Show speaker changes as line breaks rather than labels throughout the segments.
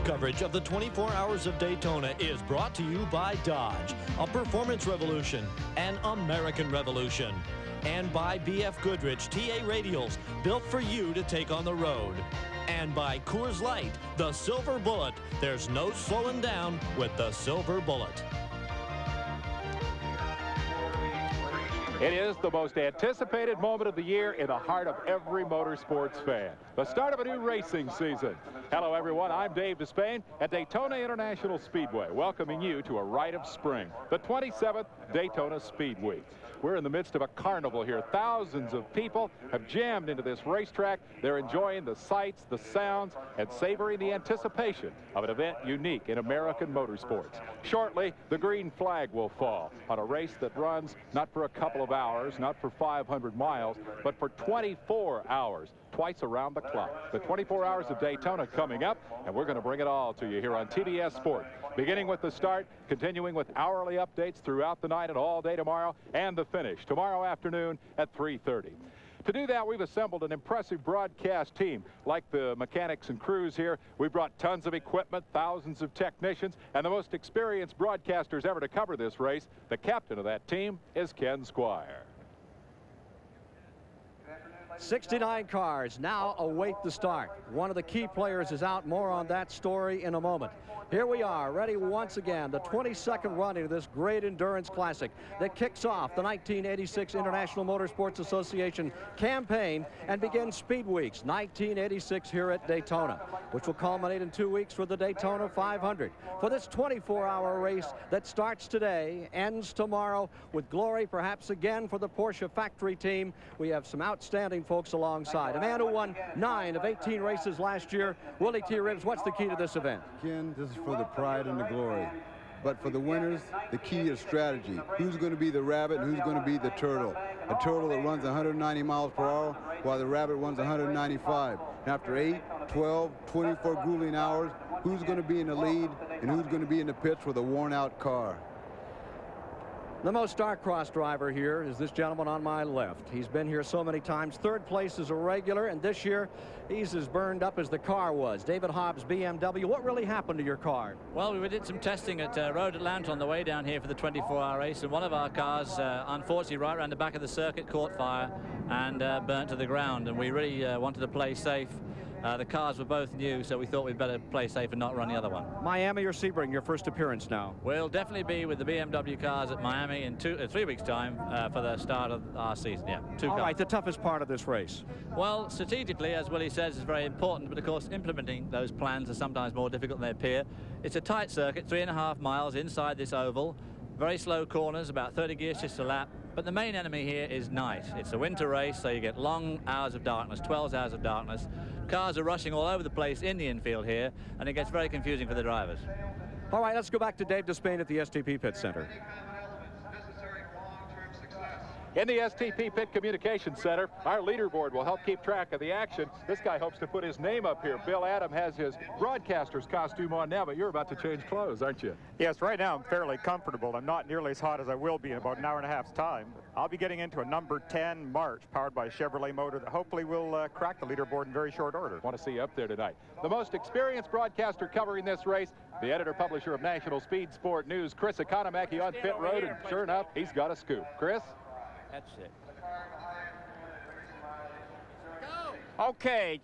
coverage of the 24 Hours of Daytona is brought to you by Dodge, a performance revolution, an American revolution, and by BF Goodrich TA radials, built for you to take on the road. And by Coors Light, the Silver Bullet. There's no slowing down with the Silver Bullet.
It is the most anticipated moment of the year in the heart of every motorsports fan. The start of a new racing season. Hello, everyone. I'm Dave Despain at Daytona International Speedway, welcoming you to a rite of spring, the 27th Daytona Speed Week. We're in the midst of a carnival here. Thousands of people have jammed into this racetrack. They're enjoying the sights, the sounds, and savoring the anticipation of an event unique in American motorsports. Shortly, the green flag will fall on a race that runs not for a couple of hours, not for 500 miles, but for 24 hours, twice around the clock. The 24 Hours of Daytona coming up, and we're going to bring it all to you here on TBS Sport. Beginning with the start, continuing with hourly updates throughout the night and all day tomorrow, and the finish tomorrow afternoon at 3:30. To do that, we've assembled an impressive broadcast team. Like the mechanics and crews here, we brought tons of equipment, thousands of technicians, and the most experienced broadcasters ever to cover this race. The captain of that team is Ken Squire.
69 cars now await the start. One of the key players is out. More on that story in a moment. Here we are, ready once again, the 22nd running of this great endurance classic that kicks off the 1986 International Motorsports Association campaign and begins Speed Weeks 1986 here at Daytona, which will culminate in 2 weeks for the Daytona 500. For this 24-hour race that starts today, ends tomorrow, with glory perhaps again for the Porsche factory team, we have some outstanding folks alongside. A man who won 9 of 18 races last year, Willie T. Ribbs. What's the key to this event?
Ken, this is for the pride and the glory. But for the winners, the key is strategy. Who's going to be the rabbit and who's going to be the turtle? A turtle that runs 190 miles per hour while the rabbit runs 195. And after 8, 12, 24 grueling hours, who's going to be in the lead and who's going to be in the pits with a worn-out car?
The most star-crossed driver here is this gentleman on my left. He's been here so many times. Third place is a regular, and this year he's as burned up as the car was. David Hobbs, BMW. What really happened to your car?
Well, we did some testing at Road Atlanta on the way down here for the 24-hour race, and one of our cars, unfortunately, right around the back of the circuit, caught fire and burnt to the ground, and we really wanted to play safe. The cars were both new, so we thought we'd better play safe and not run the other one.
Miami or Sebring, your first appearance now?
We'll definitely be with the BMW cars at Miami in 3 weeks' time for the start of our season. Yeah, 2 cars.
All right, the toughest part of this race?
Well, strategically, as Willie says, is very important, but of course implementing those plans are sometimes more difficult than they appear. It's a tight circuit, 3.5 miles inside this oval. Very slow corners, about 30 gears just a lap. But the main enemy here is night. It's a winter race, so you get long hours of darkness, 12 hours of darkness. Cars are rushing all over the place in the infield here, and it gets very confusing for the drivers.
All right, let's go back to Dave Despain at the STP Pit Center.
In the STP Pit Communications Center, our leaderboard will help keep track of the action. This guy hopes to put his name up here. Bill Adam has his broadcaster's costume on now, but you're about to change clothes, aren't you?
Yes, right now I'm fairly comfortable. I'm not nearly as hot as I will be in about an hour and a half's time. I'll be getting into a number 10 March powered by a Chevrolet motor that hopefully will crack the leaderboard in very short order.
Want to see you up there tonight. The most experienced broadcaster covering this race, the editor-publisher of National Speed Sport News, Chris Economaki on pit road, and sure enough, he's got a scoop. Chris?
That's it.
Okay,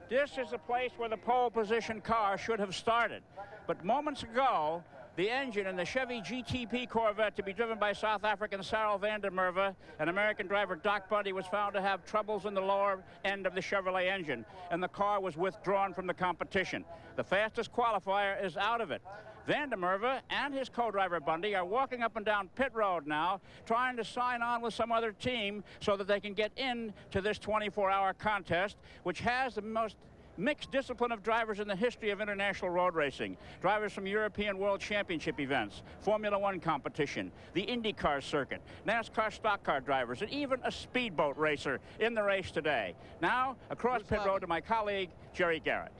this is the place where the pole position car should have started. But moments ago, the engine in the Chevy GTP Corvette to be driven by South African Sarel van der Merwe and American driver Doc Bundy was found to have troubles in the lower end of the Chevrolet engine, and the car was withdrawn from the competition. The fastest qualifier is out of it. Van der Merwe and his co-driver Bundy are walking up and down pit road now, trying to sign on with some other team so that they can get into this 24-hour contest, which has the most mixed discipline of drivers in the history of international road racing. Drivers from European World Championship events, Formula One competition, the IndyCar circuit, NASCAR stock car drivers, and even a speedboat racer in the race today. Now, across pit road to my colleague, Jerry Garrett.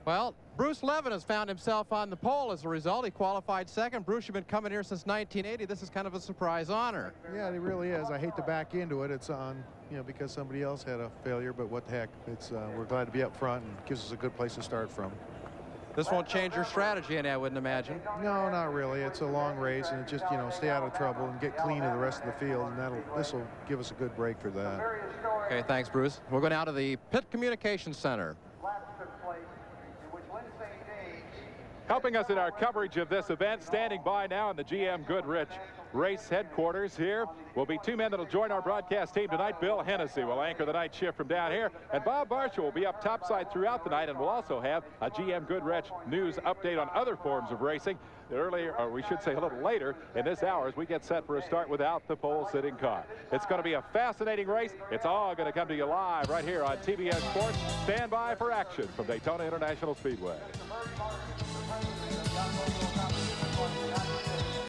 Well, Bruce Levin has found himself on the pole as a result. He qualified second. Bruce, you've been coming here since 1980. This is kind of a surprise honor.
Yeah, it really is. I hate to back into it. It's on, you know, because somebody else had a failure, but what the heck. It's we're glad to be up front and gives us a good place to start from.
This won't change your strategy any, I wouldn't imagine.
No, not really. It's a long race, and it just, you know, stay out of trouble and get clean of the rest of the field, and this will give us a good break for that.
Okay, thanks, Bruce. We're going out to the Pit Communications Center.
Helping us in our coverage of this event, standing by now in the GM Goodrich race headquarters here will be two men that will join our broadcast team tonight. Bill Hennessy will anchor the night shift from down here, and Bob Marshall will be up topside throughout the night, and we'll also have a GM Goodrich news update on other forms of racing earlier, or we should say a little later in this hour, as we get set for a start without the pole-sitting car. It's going to be a fascinating race. It's all going to come to you live right here on TBS Sports. Stand by for action from Daytona International Speedway.